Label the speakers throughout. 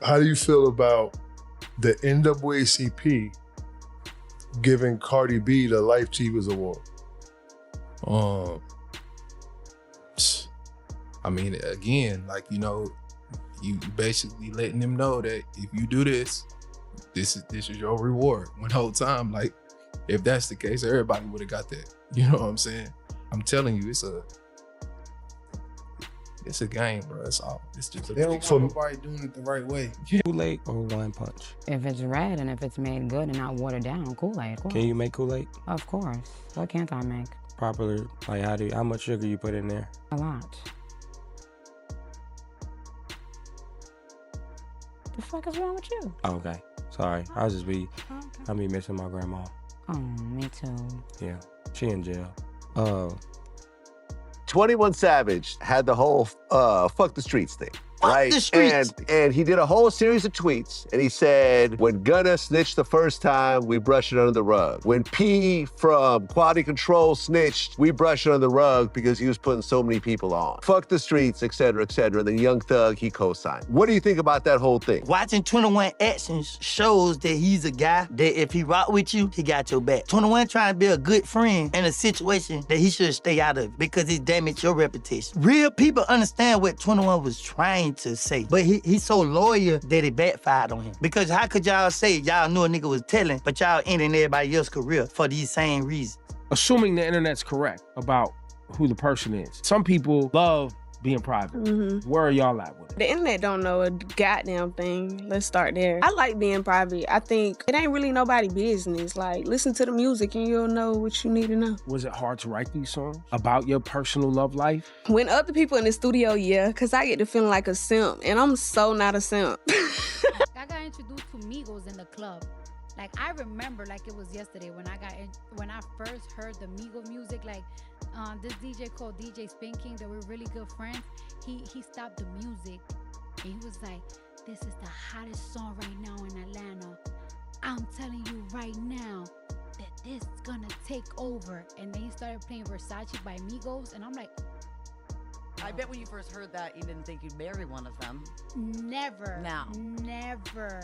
Speaker 1: How do you feel about the NAACP giving Cardi B the Life Achievers Award?
Speaker 2: I mean, again, like, you know, you basically letting them know that if you do this is your reward. One whole time, like, if that's the case, everybody would have got that. You know what I'm saying? I'm telling you, it's a game, bro. It's all. It's just a game. Nobody doing it the right way.
Speaker 3: Kool-Aid or One Punch?
Speaker 4: If it's red and if it's made good and not watered down, Kool-Aid. Cool.
Speaker 3: Can you make Kool-Aid?
Speaker 4: Of course. What can't I make?
Speaker 3: Properly, like how much sugar you put in there?
Speaker 4: A lot. The fuck is wrong with you?
Speaker 3: Oh, okay. Sorry. I be missing my grandma.
Speaker 4: Oh, me too.
Speaker 3: Yeah. She in jail.
Speaker 5: 21 Savage had the whole fuck the streets thing. Right?
Speaker 6: The streets.
Speaker 5: And he did a whole series of tweets, and he said, when Gunna snitched the first time, we brush it under the rug. When P from Quality Control snitched, we brush it under the rug because he was putting so many people on. Fuck the streets, et cetera, et cetera. Then Young Thug, he co-signed. What do you think about that whole thing?
Speaker 6: Watching 21 actions shows that he's a guy that if he rock with you, he got your back. 21 trying to be a good friend in a situation that he should stay out of because it damaged your reputation. Real people understand what 21 was trying to say, but he's so loyal that it backfired on him. Because how could y'all say y'all knew a nigga was telling, but y'all ending everybody else's career for these same reasons?
Speaker 7: Assuming the internet's correct about who the person is. Some people love being private.
Speaker 8: Mm-hmm.
Speaker 7: Where are y'all at with it?
Speaker 8: The internet don't know a goddamn thing. Let's start there. I like being private. I think it ain't really nobody business. Like, listen to the music and you'll know what you need to know.
Speaker 7: Was it hard to write these songs about your personal love life?
Speaker 8: When other people in the studio, yeah, because I get to feeling like a simp, and I'm so not a simp.
Speaker 9: I got introduced to Migos in the club. Like, I remember like it was yesterday when I first heard the Migos music. Like, this DJ called DJ Spin King, that we're really good friends. He stopped the music and he was like, "This is the hottest song right now in Atlanta. I'm telling you right now that this is gonna take over." And then he started playing Versace by Migos, and I'm like,
Speaker 10: I bet when you first heard that, you didn't think you'd marry one of them.
Speaker 9: never,
Speaker 10: No.
Speaker 9: never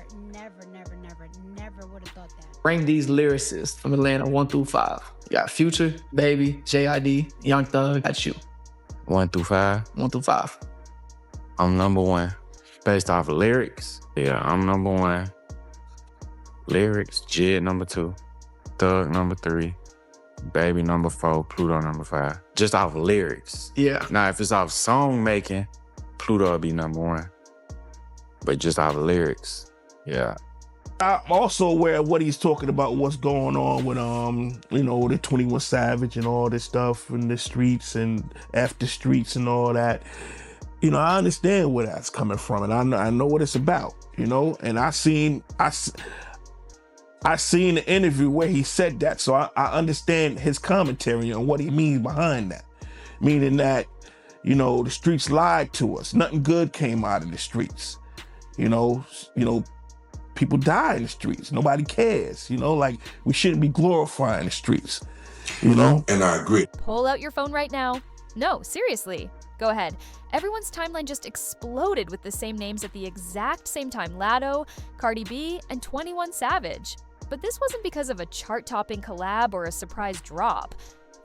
Speaker 9: would have thought that.
Speaker 11: Rank these lyricists from Atlanta 1 through 5. You got Future, Baby, JID, Young Thug. That's you.
Speaker 12: 1 through 5.
Speaker 11: 1 through 5.
Speaker 12: I'm number 1. Based off of lyrics, yeah, I'm number 1. Lyrics, Jid number 2. Thug number 3. Baby number 4. Pluto number 5. Just off of lyrics.
Speaker 11: Yeah.
Speaker 12: Now, if it's off song making, Pluto will be number 1. But just off of lyrics, yeah.
Speaker 13: I'm also aware of what he's talking about, what's going on with, the 21 Savage and all this stuff in the streets and after streets and all that. You know, I understand where that's coming from, and I know what it's about, you know? And I seen the interview where he said that, so I understand his commentary on what he means behind that. Meaning that, you know, the streets lied to us. Nothing good came out of the streets. You know, people die in the streets. Nobody cares, you know? Like, we shouldn't be glorifying the streets, you know?
Speaker 14: And I agree.
Speaker 15: Pull out your phone right now. No, seriously. Go ahead. Everyone's timeline just exploded with the same names at the exact same time. Latto, Cardi B, and 21 Savage. But this wasn't because of a chart-topping collab or a surprise drop.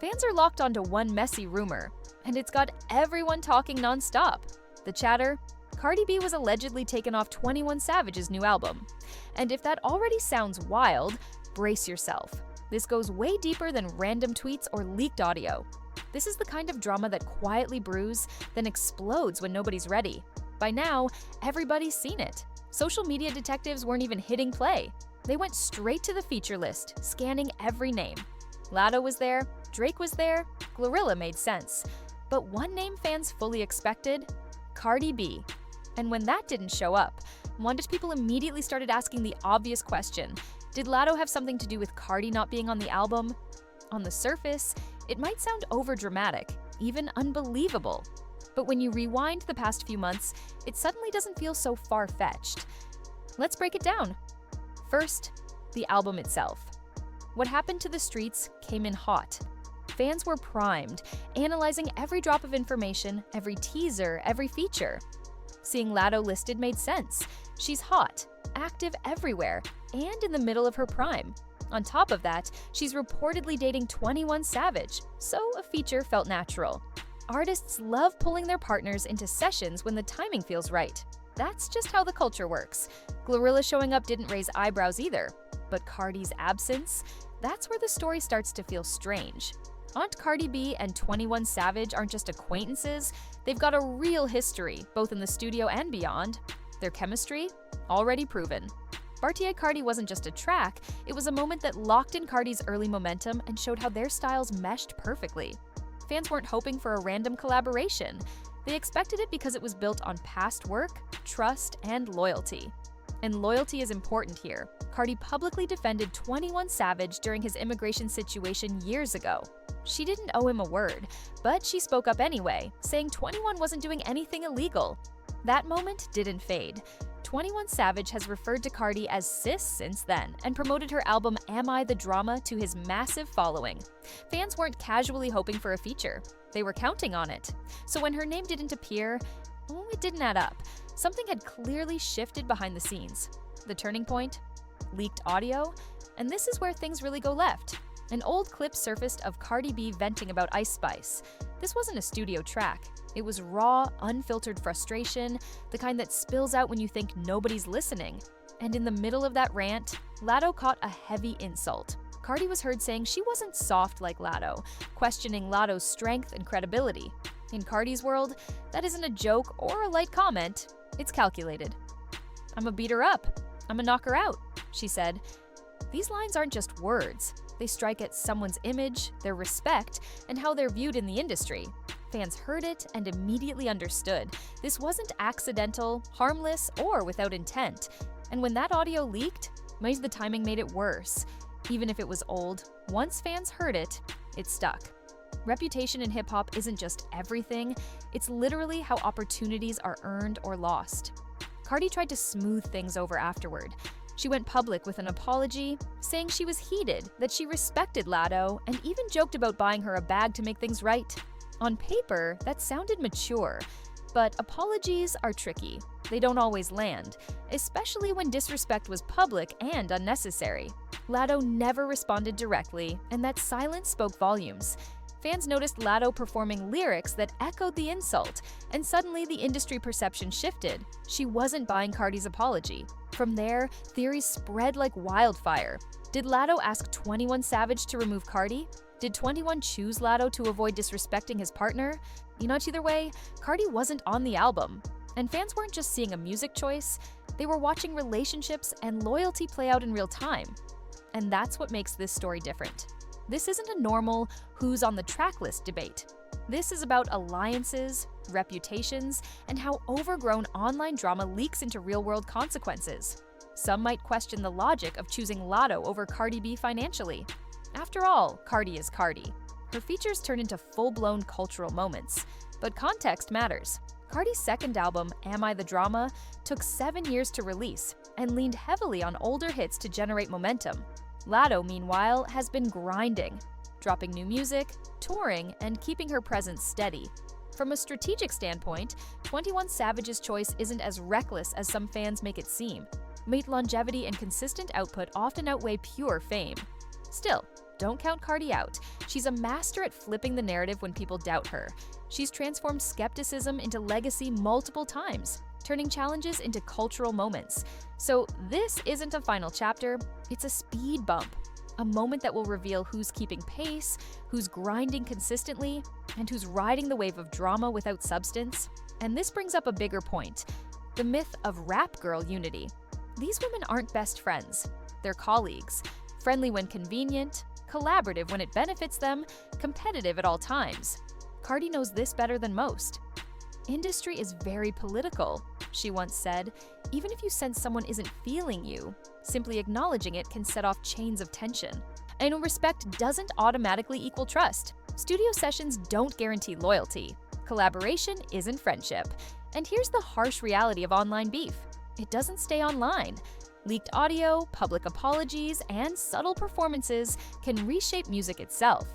Speaker 15: Fans are locked onto one messy rumor, and it's got everyone talking nonstop. The chatter? Cardi B was allegedly taken off 21 Savage's new album. And if that already sounds wild, brace yourself. This goes way deeper than random tweets or leaked audio. This is the kind of drama that quietly brews, then explodes when nobody's ready. By now, everybody's seen it. Social media detectives weren't even hitting play. They went straight to the feature list, scanning every name. Latto was there, Drake was there, Glorilla made sense. But one name fans fully expected? Cardi B. And when that didn't show up, Wanda's people immediately started asking the obvious question: did Latto have something to do with Cardi not being on the album? On the surface, it might sound overdramatic, even unbelievable. But when you rewind the past few months, it suddenly doesn't feel so far-fetched. Let's break it down. First, the album itself. What happened to the streets came in hot. Fans were primed, analyzing every drop of information, every teaser, every feature. Seeing Latto listed made sense. She's hot, active everywhere, and in the middle of her prime. On top of that, she's reportedly dating 21 Savage, so a feature felt natural. Artists love pulling their partners into sessions when the timing feels right. That's just how the culture works. Glorilla showing up didn't raise eyebrows either. But Cardi's absence? That's where the story starts to feel strange. Aunt Cardi B and 21 Savage aren't just acquaintances, they've got a real history, both in the studio and beyond. Their chemistry? Already proven. Bartier Cardi wasn't just a track, it was a moment that locked in Cardi's early momentum and showed how their styles meshed perfectly. Fans weren't hoping for a random collaboration. They expected it because it was built on past work, trust, and loyalty. And loyalty is important here. Cardi publicly defended 21 Savage during his immigration situation years ago. She didn't owe him a word, but she spoke up anyway, saying 21 wasn't doing anything illegal. That moment didn't fade. 21 Savage has referred to Cardi as sis since then and promoted her album Am I the Drama to his massive following. Fans weren't casually hoping for a feature. They were counting on it. So when her name didn't appear, it didn't add up. Something had clearly shifted behind the scenes. The turning point? Leaked audio? And this is where things really go left. An old clip surfaced of Cardi B venting about Ice Spice. This wasn't a studio track. It was raw, unfiltered frustration, the kind that spills out when you think nobody's listening. And in the middle of that rant, Latto caught a heavy insult. Cardi was heard saying she wasn't soft like Latto, questioning Latto's strength and credibility. In Cardi's world, that isn't a joke or a light comment, it's calculated. "I'ma beat her up. I'ma knock her out," she said. These lines aren't just words. They strike at someone's image, their respect, and how they're viewed in the industry. Fans heard it and immediately understood. This wasn't accidental, harmless, or without intent. And when that audio leaked, maybe the timing made it worse. Even if it was old, once fans heard it, it stuck. Reputation in hip-hop isn't just everything, it's literally how opportunities are earned or lost. Cardi tried to smooth things over afterward. She went public with an apology, saying she was heated, that she respected Latto, and even joked about buying her a bag to make things right. On paper, that sounded mature, but apologies are tricky. They don't always land, especially when disrespect was public and unnecessary. Latto never responded directly, and that silence spoke volumes. Fans noticed Latto performing lyrics that echoed the insult, and suddenly the industry perception shifted. She wasn't buying Cardi's apology. From there, theories spread like wildfire. Did Latto ask 21 Savage to remove Cardi? Did 21 choose Latto to avoid disrespecting his partner? Either way, Cardi wasn't on the album. And fans weren't just seeing a music choice, they were watching relationships and loyalty play out in real time. And that's what makes this story different. This isn't a normal who's on the track list debate. This is about alliances, reputations, and how overgrown online drama leaks into real-world consequences. Some might question the logic of choosing Latto over Cardi B financially. After all, Cardi is Cardi. Her features turn into full-blown cultural moments. But context matters. Cardi's second album, Am I the Drama, took 7 years to release and leaned heavily on older hits to generate momentum. Latto, meanwhile, has been grinding, dropping new music, touring, and keeping her presence steady. From a strategic standpoint, 21 Savage's choice isn't as reckless as some fans make it seem. Mate longevity and consistent output often outweigh pure fame. Still, don't count Cardi out. She's a master at flipping the narrative when people doubt her. She's transformed skepticism into legacy multiple times, turning challenges into cultural moments. So this isn't a final chapter, it's a speed bump. A moment that will reveal who's keeping pace, who's grinding consistently, and who's riding the wave of drama without substance. And this brings up a bigger point, the myth of rap girl unity. These women aren't best friends. They're colleagues, friendly when convenient, collaborative when it benefits them, competitive at all times. Cardi knows this better than most. "Industry is very political," she once said. "Even if you sense someone isn't feeling you, simply acknowledging it can set off chains of tension." And respect doesn't automatically equal trust. Studio sessions don't guarantee loyalty. Collaboration isn't friendship. And here's the harsh reality of online beef. It doesn't stay online. Leaked audio, public apologies, and subtle performances can reshape music itself.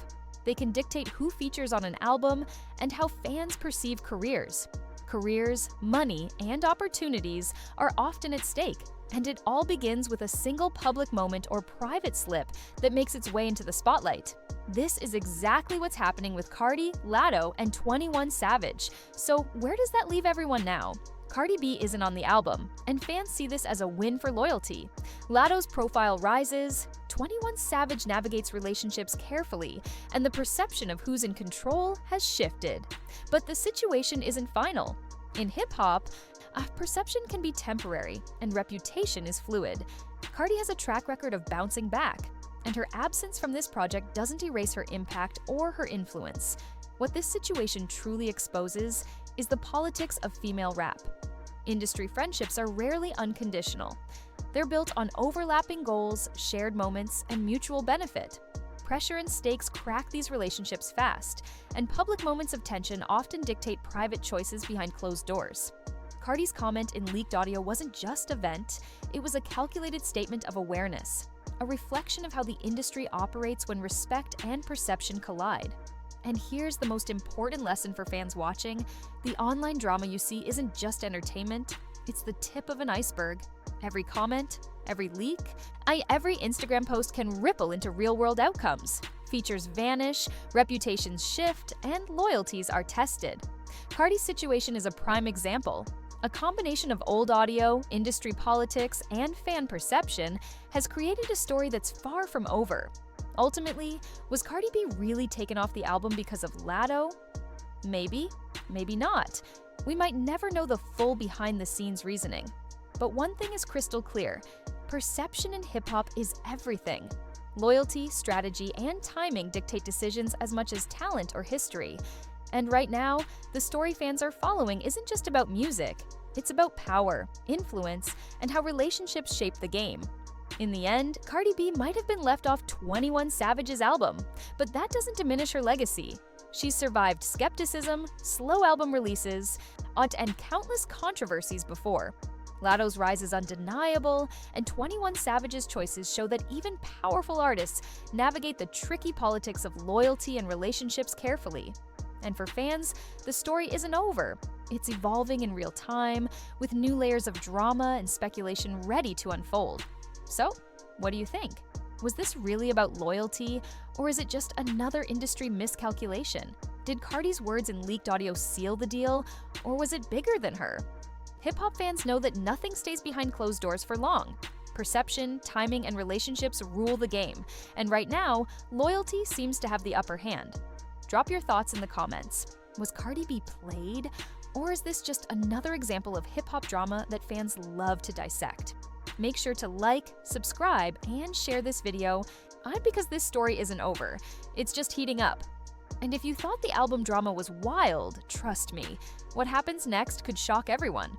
Speaker 15: They can dictate who features on an album and how fans perceive careers. Careers, money, and opportunities are often at stake, and it all begins with a single public moment or private slip that makes its way into the spotlight. This is exactly what's happening with Cardi, Latto, and 21 Savage. So where does that leave everyone now? Cardi B isn't on the album, and fans see this as a win for loyalty. Latto's profile rises, 21 Savage navigates relationships carefully, and the perception of who's in control has shifted. But the situation isn't final. In hip-hop, perception can be temporary, and reputation is fluid. Cardi has a track record of bouncing back, and her absence from this project doesn't erase her impact or her influence. What this situation truly exposes is the politics of female rap. Industry friendships are rarely unconditional. They're built on overlapping goals, shared moments, and mutual benefit. Pressure and stakes crack these relationships fast, and public moments of tension often dictate private choices behind closed doors. Cardi's comment in leaked audio wasn't just a vent, it was a calculated statement of awareness, a reflection of how the industry operates when respect and perception collide. And here's the most important lesson for fans watching: the online drama you see isn't just entertainment, it's the tip of an iceberg. Every comment, every leak, every Instagram post can ripple into real-world outcomes. Features vanish, reputations shift, and loyalties are tested. Cardi's situation is a prime example. A combination of old audio, industry politics, and fan perception has created a story that's far from over. Ultimately, was Cardi B really taken off the album because of Latto? Maybe, maybe not. We might never know the full behind-the-scenes reasoning. But one thing is crystal clear: perception in hip-hop is everything. Loyalty, strategy, and timing dictate decisions as much as talent or history. And right now, the story fans are following isn't just about music. It's about power, influence, and how relationships shape the game. In the end, Cardi B might have been left off 21 Savage's album, but that doesn't diminish her legacy. She's survived skepticism, slow album releases, and countless controversies before. Latto's rise is undeniable, and 21 Savage's choices show that even powerful artists navigate the tricky politics of loyalty and relationships carefully. And for fans, the story isn't over. It's evolving in real time, with new layers of drama and speculation ready to unfold. So, what do you think? Was this really about loyalty, or is it just another industry miscalculation? Did Cardi's words in leaked audio seal the deal, or was it bigger than her? Hip-hop fans know that nothing stays behind closed doors for long. Perception, timing, and relationships rule the game, and right now, loyalty seems to have the upper hand. Drop your thoughts in the comments. Was Cardi B played, or is this just another example of hip-hop drama that fans love to dissect? Make sure to like, subscribe, and share this video, because this story isn't over. It's just heating up. And if you thought the album drama was wild, trust me, what happens next could shock everyone.